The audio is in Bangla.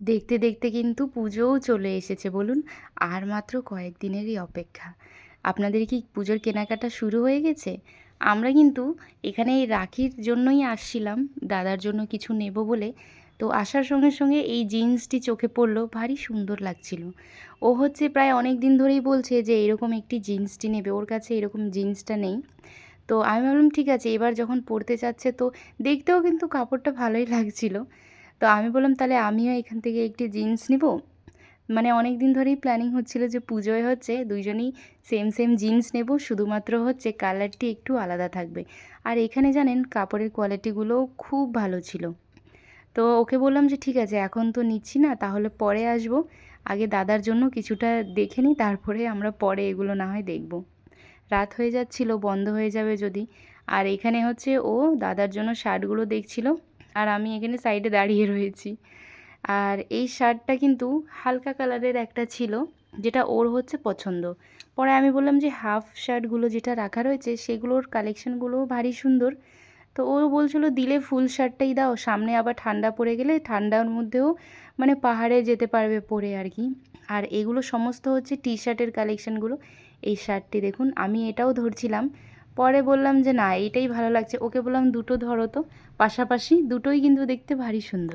দেখতে দেখতে কিন্তু পুজোও চলে এসেছে বলুন। আর মাত্র কয়েকদিনেরই অপেক্ষা। আপনাদের কি পুজোর কেনাকাটা শুরু হয়ে গেছে? আমরা কিন্তু এখানে এই রাখির জন্যই আসছিলাম, দাদার জন্য কিছু নেব বলে। তো আসার সঙ্গে সঙ্গে এই জিন্সটি চোখে পড়ল, ভারী সুন্দর লাগছিল। ও হচ্ছে প্রায় অনেক দিন ধরেই বলছে যে এরকম একটি জিন্সটি নেবে, ওর কাছে এরকম জিন্সটা নেই। তো আমি ভাবলাম ঠিক আছে, এবার যখন পড়তে চাচ্ছে তো দেখতেও কিন্তু কাপড়টা ভালোই লাগছিল। তো আমি বললাম তাহলে আমিও এখান থেকে একটি জিন্স নিবো। মানে অনেক দিন ধরেই প্ল্যানিং হচ্ছিল যে পুজোয় হচ্ছে দুইজনেই সেম সেম জিন্স নেব, শুধুমাত্র হচ্ছে কালারটি একটু আলাদা থাকবে। আর এখানে জানেন কাপড়ের কোয়ালিটিগুলোও খুব ভালো ছিল। তো ওকে বললাম যে ঠিক আছে, এখন তো নিচ্ছি না, তাহলে পরে আসবো। আগে দাদার জন্য কিছুটা দেখে নিই, তারপরে আমরা পরে এগুলো না হয় দেখব। রাত হয়ে যাচ্ছিল, বন্ধ হয়ে যাবে যদি। আর এখানে হচ্ছে ও দাদার জন্য শার্টগুলো দেখছিল, আর আমি এখানে সাইডে দাঁড়িয়ে রয়েছি। আর এই শার্টটা কিন্তু হালকা কালারের একটা ছিল, যেটা ওর হচ্ছে পছন্দ। পরে আমি বললাম যে হাফ শার্টগুলো যেটা রাখা রয়েছে সেগুলোর কালেকশনগুলোও ভারী সুন্দর। তো ও বলছিল দিলে ফুল শার্টটাই দাও, সামনে আবার ঠান্ডা পড়ে গেলে ঠান্ডার মধ্যেও মানে পাহাড়ে যেতে পারবে পরে আর কি। আর এগুলো সমস্ত হচ্ছে টি শার্টের কালেকশনগুলো। এই শার্টটি দেখুন, আমি এটাও ধরছিলাম, পরে বললাম যে না এইটাই ভালো লাগছে। ওকে বললাম দুটো ধরো তো পাশাপাশি, দুটোই কিন্তু দেখতে ভারী সুন্দর।